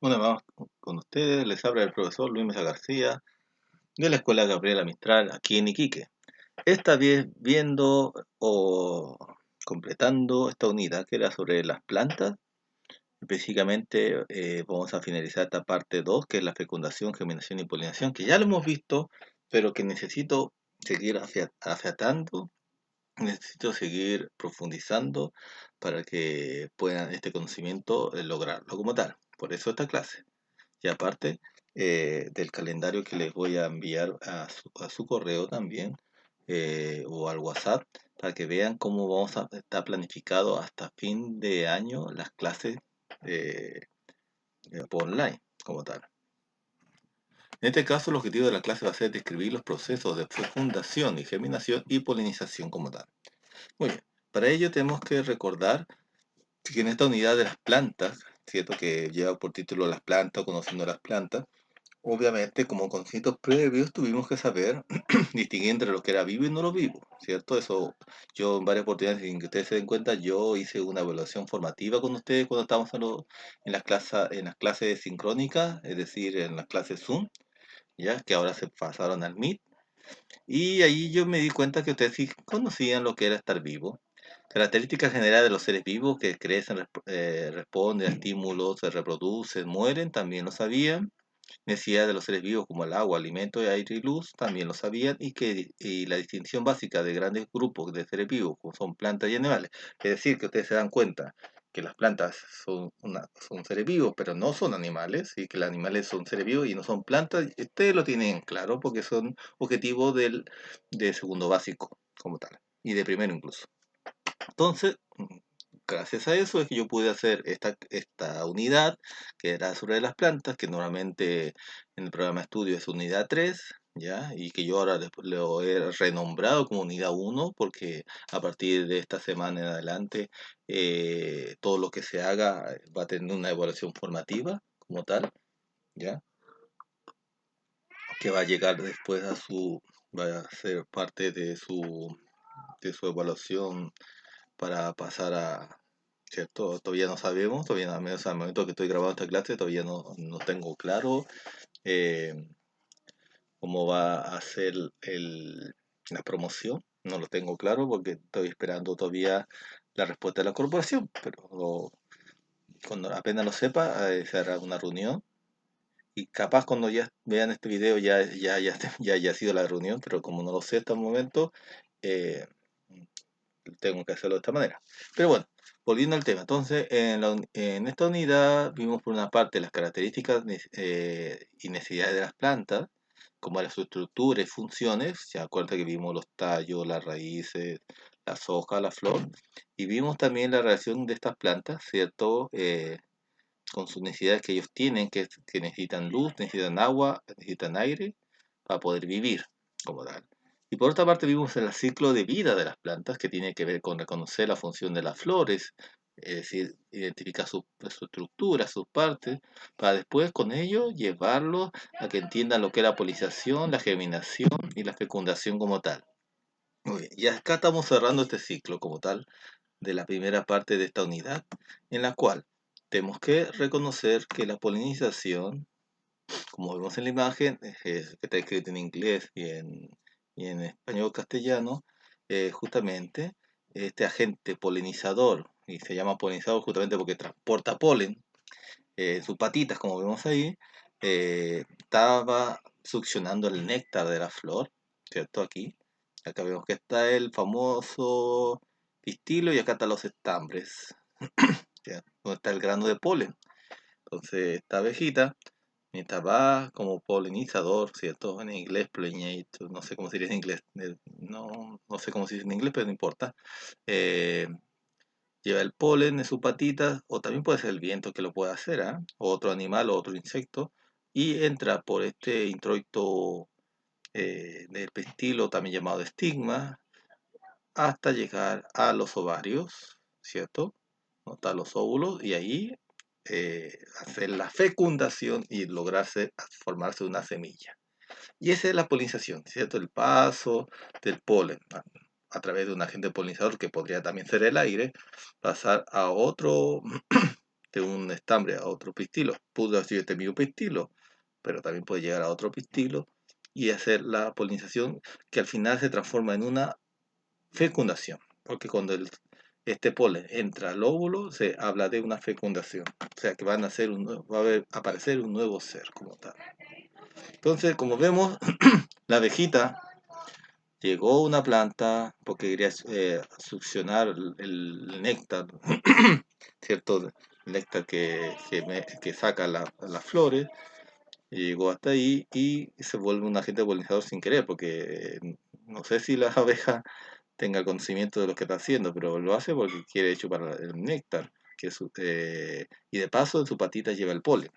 Una vez más con ustedes, les habla el profesor Luis Mesa García de la Escuela Gabriela Mistral aquí en Iquique. Esta vez viendo o completando esta unidad que era sobre las plantas. Específicamente vamos a finalizar esta parte 2 que es la fecundación, germinación y polinización, que ya lo hemos visto, pero que necesito seguir afiatando, necesito seguir profundizando para que puedan este conocimiento lograrlo como tal. Por eso esta clase. Y aparte del calendario que les voy a enviar a su correo también, o al WhatsApp, para que vean cómo vamos a estar planificado hasta fin de año las clases eh, por online, como tal. En este caso, el objetivo de la clase va a ser describir los procesos de fecundación y germinación y polinización como tal. Muy bien, para ello tenemos que recordar que en esta unidad de las plantas, ¿cierto? Que lleva por título las plantas, conociendo las plantas. Obviamente, como conceptos previos, tuvimos que saber distinguir entre lo que era vivo y no lo vivo, ¿cierto? Eso, yo en varias oportunidades, sin que ustedes se den cuenta, yo hice una evaluación formativa con ustedes cuando estábamos en las clases sincrónicas, es decir, en las clases Zoom, ya que ahora se pasaron al Meet, y ahí yo me di cuenta que ustedes sí conocían lo que era estar vivo. Características generales de los seres vivos que crecen, responden a estímulos, se reproducen, mueren, también lo sabían. Necesidades de los seres vivos como el agua, alimento, aire y luz, también lo sabían, y la distinción básica de grandes grupos de seres vivos, como son plantas y animales. Es decir, que ustedes se dan cuenta que las plantas son seres vivos, pero no son animales, y que los animales son seres vivos y no son plantas. Ustedes lo tienen claro porque son objetivos de segundo básico, como tal, y de primero incluso. Entonces, gracias a eso es que yo pude hacer esta unidad, que era sobre las plantas, que normalmente en el programa de estudio es unidad 3, ¿ya? Y que yo ahora lo he renombrado como unidad 1, porque a partir de esta semana en adelante, todo lo que se haga va a tener una evaluación formativa como tal, ¿ya? Que va a llegar después va a ser parte de su evaluación para pasar a, ¿cierto? Todavía no sabemos, todavía no, al menos al momento que estoy grabando esta clase, todavía no tengo claro eh, cómo va a ser la promoción. No lo tengo claro porque estoy esperando todavía la respuesta de la corporación, pero cuando apenas lo sepa, se hará una reunión. Y capaz cuando ya vean este video ya haya sido la reunión, pero como no lo sé hasta el momento, eh, tengo que hacerlo de esta manera. Pero bueno, volviendo al tema. Entonces, en esta unidad vimos por una parte las características y necesidades de las plantas, como era su estructura y funciones. Se acuerda que vimos los tallos, las raíces, las hojas, la flor. Y vimos también la relación de estas plantas, ¿cierto? Con sus necesidades que ellos tienen, que necesitan luz, necesitan agua, necesitan aire para poder vivir como tal. Y por otra parte vimos el ciclo de vida de las plantas, que tiene que ver con reconocer la función de las flores, es decir, identificar su estructura, sus partes, para después con ello llevarlos a que entiendan lo que es la polinización, la germinación y la fecundación como tal. Muy bien, y acá estamos cerrando este ciclo como tal de la primera parte de esta unidad, en la cual tenemos que reconocer que la polinización, como vemos en la imagen, que está escrito en inglés y en español castellano, justamente este agente polinizador, y se llama polinizador justamente porque transporta polen, sus patitas, como vemos ahí, estaba succionando el néctar de la flor, ¿cierto? Aquí. Acá vemos que está el famoso pistilo y acá están los estambres, ¿ya? Donde está el grano de polen. Entonces, esta abejita, mientras va como polinizador, ¿cierto? En inglés, pollinator, no sé cómo se dice en inglés, no sé cómo se dice en inglés, pero no importa. Eh, Lleva el polen en sus patitas, o también puede ser el viento que lo pueda hacer, ¿ah? O otro animal o otro insecto, y entra por este introito del pistilo, también llamado estigma, hasta llegar a los ovarios, ¿cierto? Notar los óvulos y ahí hacer la fecundación y lograrse formarse una semilla. Y esa es la polinización, ¿cierto? El paso del polen a través de un agente polinizador que podría también ser el aire, pasar a otro de un estambre a otro pistilo. Pudo decir este mismo pistilo, pero también puede llegar a otro pistilo y hacer la polinización que al final se transforma en una fecundación. Porque cuando este polen entra al óvulo, se habla de una fecundación. O sea que van a hacer va a aparecer un nuevo ser como tal. Entonces, como vemos, la abejita llegó a una planta porque quería succionar el néctar, ¿cierto? El néctar que saca las flores. Y llegó hasta ahí y se vuelve un agente polinizador sin querer, porque no sé si la abeja tenga conocimiento de lo que está haciendo, pero lo hace porque quiere chupar el néctar. Y de paso en su patita lleva el polen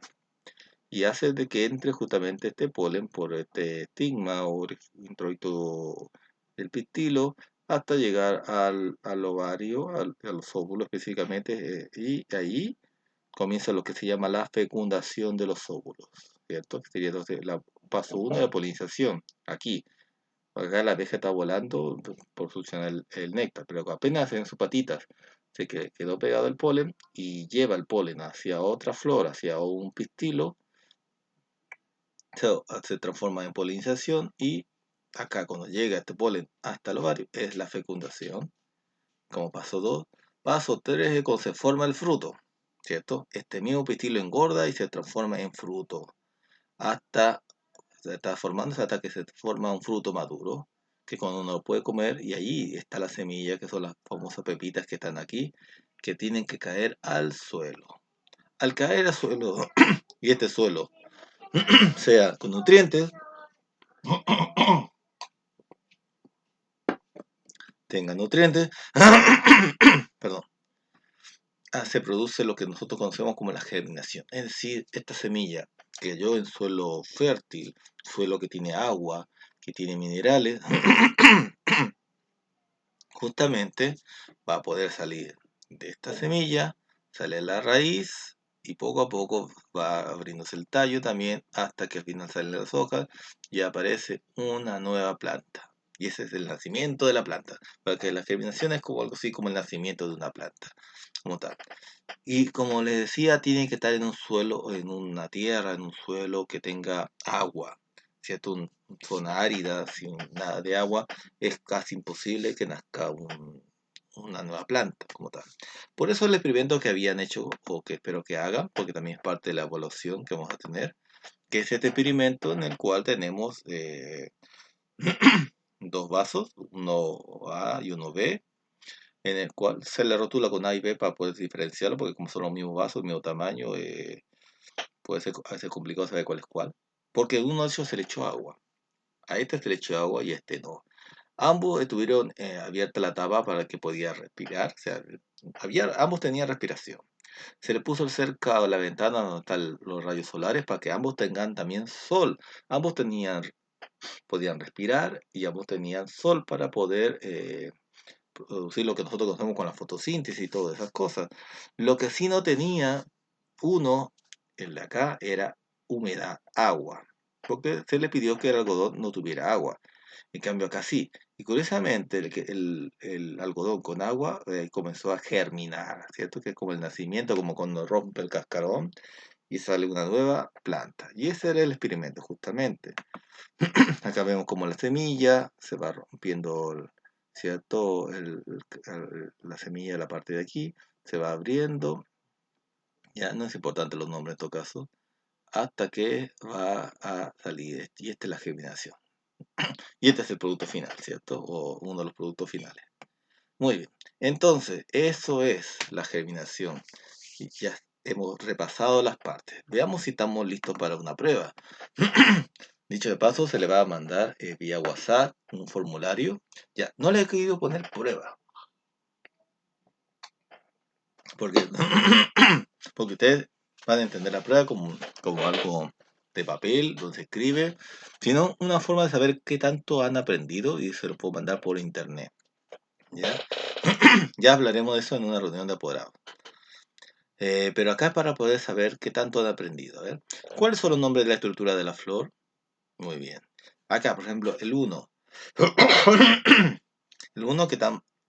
y hace de que entre justamente este polen por este estigma o introito del pistilo hasta llegar al ovario, a los óvulos específicamente, y ahí comienza lo que se llama la fecundación de los óvulos, ¿cierto? Que sería entonces paso uno de la polinización, aquí. Acá la abeja está volando por succionar el néctar, pero apenas en sus patitas se quedó pegado el polen y lleva el polen hacia otra flor, hacia un pistilo, se transforma en polinización y acá cuando llega este polen hasta el ovario es la fecundación, como paso 2. Paso 3 es cuando se forma el fruto, ¿cierto? Este mismo pistilo engorda y se transforma en fruto hasta se está formándose hasta que se forma un fruto maduro, que cuando uno lo puede comer, y allí está la semilla, que son las famosas pepitas que están aquí, que tienen que caer al suelo. Al caer al suelo, y este suelo sea con nutrientes, tenga nutrientes, perdón, se produce lo que nosotros conocemos como la germinación. Es decir, esta semilla que cayó en suelo fértil, suelo que tiene agua, que tiene minerales, justamente va a poder salir de esta semilla, sale la raíz y poco a poco va abriéndose el tallo también hasta que al final salen las hojas y aparece una nueva planta. Y ese es el nacimiento de la planta, porque la germinación es como algo así como el nacimiento de una planta, como tal. Y como les decía, tiene que estar en un suelo, en una tierra, en un suelo que tenga agua, ¿cierto? Zona árida, sin nada de agua, es casi imposible que nazca una nueva planta como tal. Por eso el experimento que habían hecho, o que espero que hagan, porque también es parte de la evaluación que vamos a tener, que es este experimento en el cual tenemos dos vasos, uno A y uno B, en el cual se le rotula con A y B para poder diferenciarlo, porque como son los mismos vasos, el mismo tamaño, puede ser a veces complicado saber cuál es cuál. Porque uno de ellos se le echó agua, a este se le echó agua y a este no. Ambos estuvieron abierta la tapa para que podía respirar, o sea, ambos tenían respiración. Se le puso cerca de la ventana donde están los rayos solares para que ambos tengan también sol. Ambos podían respirar y ambos tenían sol para poder producir lo que nosotros conocemos con la fotosíntesis y todas esas cosas. Lo que sí no tenía uno, el de acá, era humedad, agua, porque se le pidió que el algodón no tuviera agua. En cambio acá sí. Y curiosamente el algodón con agua comenzó a germinar, ¿cierto? Que es como el nacimiento, como cuando rompe el cascarón y sale una nueva planta. Y ese era el experimento, justamente. Acá vemos como la semilla se va rompiendo, ¿cierto? La semilla, la parte de aquí, se va abriendo. Ya no es importante los nombres en todo caso. Hasta que va a salir. Y esta es la germinación. Y este es el producto final, ¿cierto? O uno de los productos finales. Muy bien. Entonces, eso es la germinación. Y ya hemos repasado las partes. Veamos si estamos listos para una prueba. Dicho de paso, se le va a mandar vía WhatsApp un formulario. Ya, no le he querido poner prueba. Porque, porque ustedes van a entender la prueba como algo de papel, donde se escribe, sino una forma de saber qué tanto han aprendido y se lo puedo mandar por internet. ¿Ya? Ya hablaremos de eso en una reunión de apoderados. Pero acá para poder saber qué tanto han aprendido. A ver, ¿cuáles son los nombres de la estructura de la flor? Muy bien. Acá, por ejemplo, el 1. El 1 que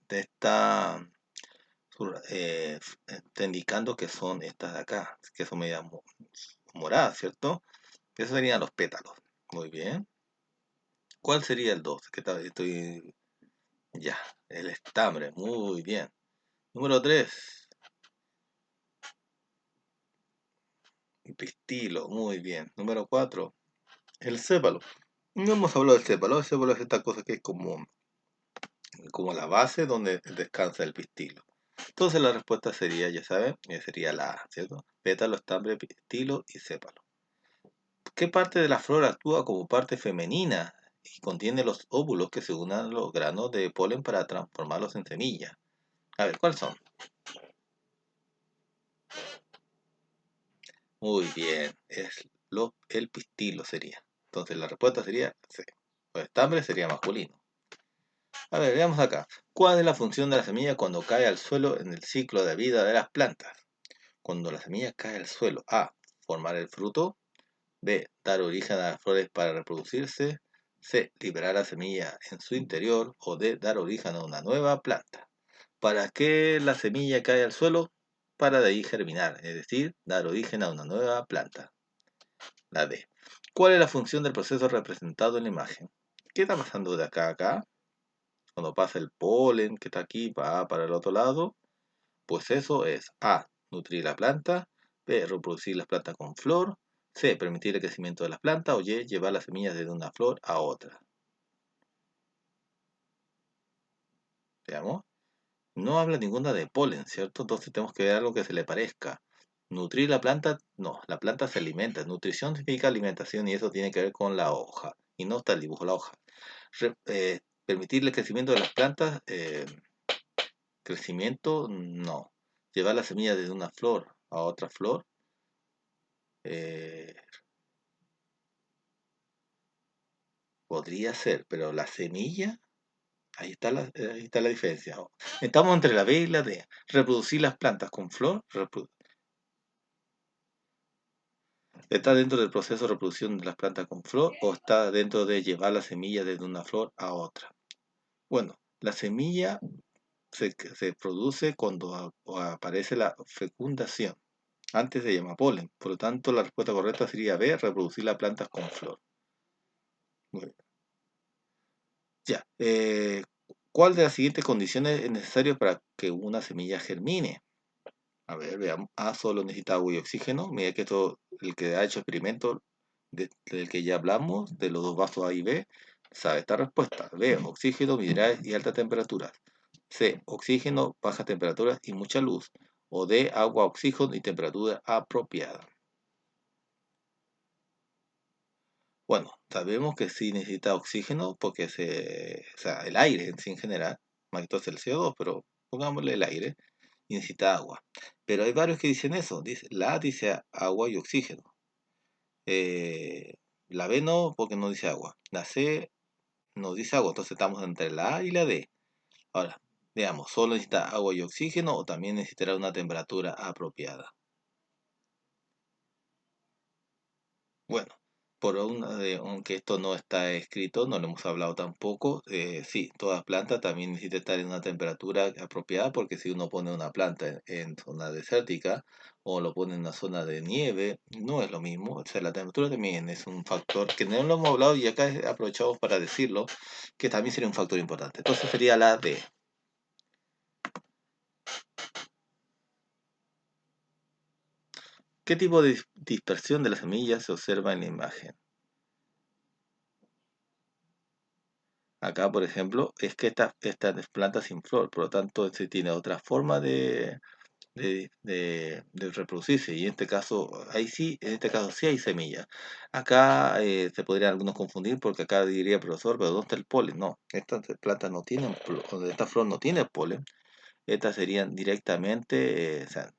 está está indicando que son estas de acá, que son medias moradas, ¿cierto? Esos serían los pétalos. Muy bien. ¿Cuál sería el 2? ¿Qué tal? Estoy... Ya, el estambre. Muy bien. Número 3. El pistilo. Muy bien. Número 4. El sépalo. No hemos hablado del sépalo. El sépalo es esta cosa que es como la base donde descansa el pistilo. Entonces la respuesta sería, ya saben, sería la A, ¿cierto? Pétalo, estambre, pistilo y sépalo. ¿Qué parte de la flor actúa como parte femenina y contiene los óvulos que se unen a los granos de polen para transformarlos en semillas? A ver, ¿cuáles son? Muy bien, el pistilo sería. Entonces la respuesta sería C. El estambre sería masculino. A ver, veamos acá. ¿Cuál es la función de la semilla cuando cae al suelo en el ciclo de vida de las plantas? Cuando la semilla cae al suelo, A. Formar el fruto. B. Dar origen a las flores para reproducirse. C. Liberar la semilla en su interior. O D. Dar origen a una nueva planta. ¿Para qué la semilla cae al suelo? Para de ahí germinar, es decir, dar origen a una nueva planta. La D. ¿Cuál es la función del proceso representado en la imagen? ¿Qué está pasando de acá a acá? Cuando pasa el polen que está aquí, va para el otro lado. Pues eso es A. Nutrir la planta. B. Reproducir las plantas con flor. C. Permitir el crecimiento de las plantas. O Y. Llevar las semillas de una flor a otra. Veamos. No habla ninguna de polen, ¿cierto? Entonces tenemos que ver algo que se le parezca. Nutrir la planta, no, la planta se alimenta. Nutrición significa alimentación y eso tiene que ver con la hoja. Y no está el dibujo de la hoja. Permitir el crecimiento de las plantas, crecimiento, no. Llevar la semilla de una flor a otra flor, eh, podría ser, pero la semilla, ahí está la diferencia. Estamos entre la B y la D. Reproducir las plantas con flor, ¿está dentro del proceso de reproducción de las plantas con flor o está dentro de llevar la semilla desde una flor a otra? Bueno, la semilla se produce cuando aparece la fecundación. Antes se llama polen. Por lo tanto, la respuesta correcta sería B, reproducir las plantas con flor. Muy bien. Ya. ¿Cuál de las siguientes condiciones es necesario para que una semilla germine? A ver, veamos. A, solo necesita agua y oxígeno. Mira que esto, el que ha hecho experimento del que ya hablamos, de los dos vasos A y B, sabe esta respuesta. B, oxígeno, minerales y alta temperatura. C, oxígeno, bajas temperaturas y mucha luz. O D, agua, oxígeno y temperatura apropiada. Bueno, sabemos que sí necesita oxígeno porque o sea, el aire en sí en general, más que todo es el CO2, pero pongámosle el aire, y necesita agua. Pero hay varios que dicen eso. La A dice agua y oxígeno. Eh, la B no, porque no dice agua. La C no dice agua, entonces estamos entre la A y la D. Ahora, veamos, ¿solo necesita agua y oxígeno o también necesitará una temperatura apropiada? Bueno, aunque esto no está escrito, no lo hemos hablado tampoco, sí, toda planta también necesita estar en una temperatura apropiada porque si uno pone una planta en zona desértica o lo pone en una zona de nieve, no es lo mismo. O sea, la temperatura también es un factor que no lo hemos hablado y acá aprovechamos para decirlo, que también sería un factor importante. Entonces sería la D. ¿Qué tipo de dispersión de las semillas se observa en la imagen? Acá, por ejemplo, es que esta es planta sin flor, por lo tanto, se tiene otra forma de reproducirse. Y en este caso, ahí sí, en este caso sí hay semillas. Acá se podrían algunos confundir porque acá diría el profesor, pero ¿dónde está el polen? No, estas plantas no tienen, esta flor no tiene polen. Estas serían directamente, o sea,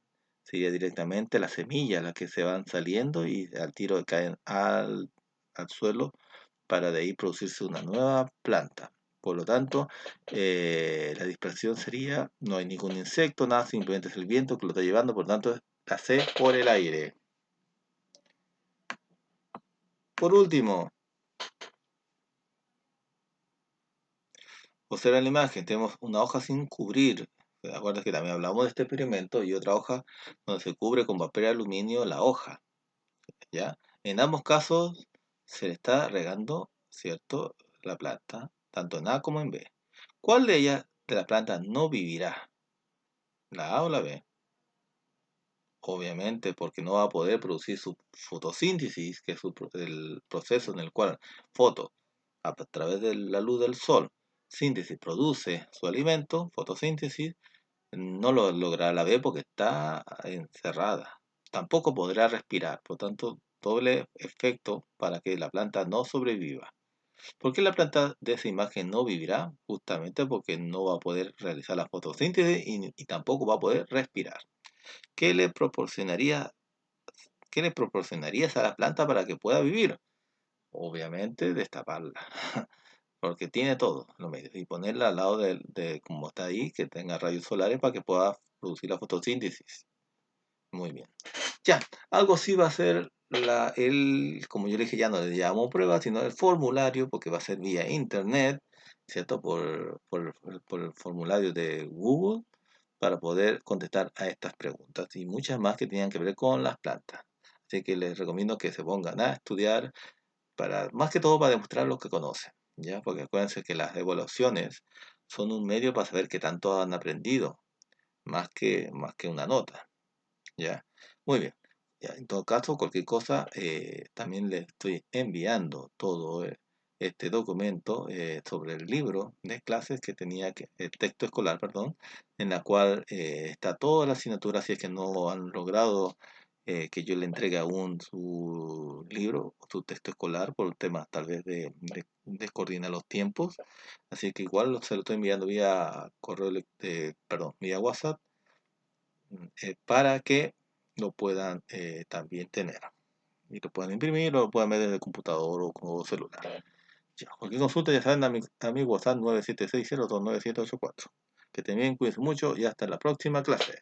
sería directamente las semillas las que se van saliendo y al tiro caen al suelo para de ahí producirse una nueva planta. Por lo tanto, la dispersión sería, no hay ningún insecto, nada, simplemente es el viento que lo está llevando, por lo tanto, la C por el aire. Por último, observa la imagen, tenemos una hoja sin cubrir, Acuerdas que también hablamos de este experimento y otra hoja donde se cubre con papel de aluminio la hoja, ¿ya? En ambos casos se le está regando, ¿cierto? La planta, tanto en A como en B. ¿Cuál de ellas de la planta no vivirá? ¿La A o la B? Obviamente, porque no va a poder producir su fotosíntesis, que es el proceso en el cual foto, a través de la luz del sol, síntesis produce su alimento, fotosíntesis, no lo logrará la B porque está encerrada. Tampoco podrá respirar, por tanto, doble efecto para que la planta no sobreviva. ¿Por qué la planta de esa imagen no vivirá? Justamente porque no va a poder realizar la fotosíntesis y tampoco va a poder respirar. ¿Qué le proporcionaría, qué le proporcionarías a la planta para que pueda vivir? Obviamente destaparla, porque tiene todo lo medios, y ponerla al lado de como está ahí, que tenga rayos solares para que pueda producir la fotosíntesis. Muy bien. Ya, algo sí va a ser como yo le dije, ya no le llamo prueba, sino el formulario, porque va a ser vía internet, ¿cierto? Por el formulario de Google, para poder contestar a estas preguntas y muchas más que tengan que ver con las plantas. Así que les recomiendo que se pongan a estudiar más que todo para demostrar lo que conocen, ¿ya? Porque acuérdense que las evaluaciones son un medio para saber qué tanto han aprendido, más que una nota, ¿ya? Muy bien. Ya, en todo caso, cualquier cosa, también les estoy enviando todo este documento sobre el libro de clases que tenía el texto escolar, perdón, en la cual está toda la asignatura, si es que no han logrado que yo le entregue aún su libro, su texto escolar, por temas tal vez de coordinar los tiempos. Así que igual se lo estoy enviando vía correo, perdón, vía WhatsApp, para que lo puedan también tener. Y lo puedan imprimir o lo puedan ver desde el computador o celular. Ya, cualquier consulta ya saben a mi WhatsApp 976029784. Que también cuídense mucho y hasta la próxima clase.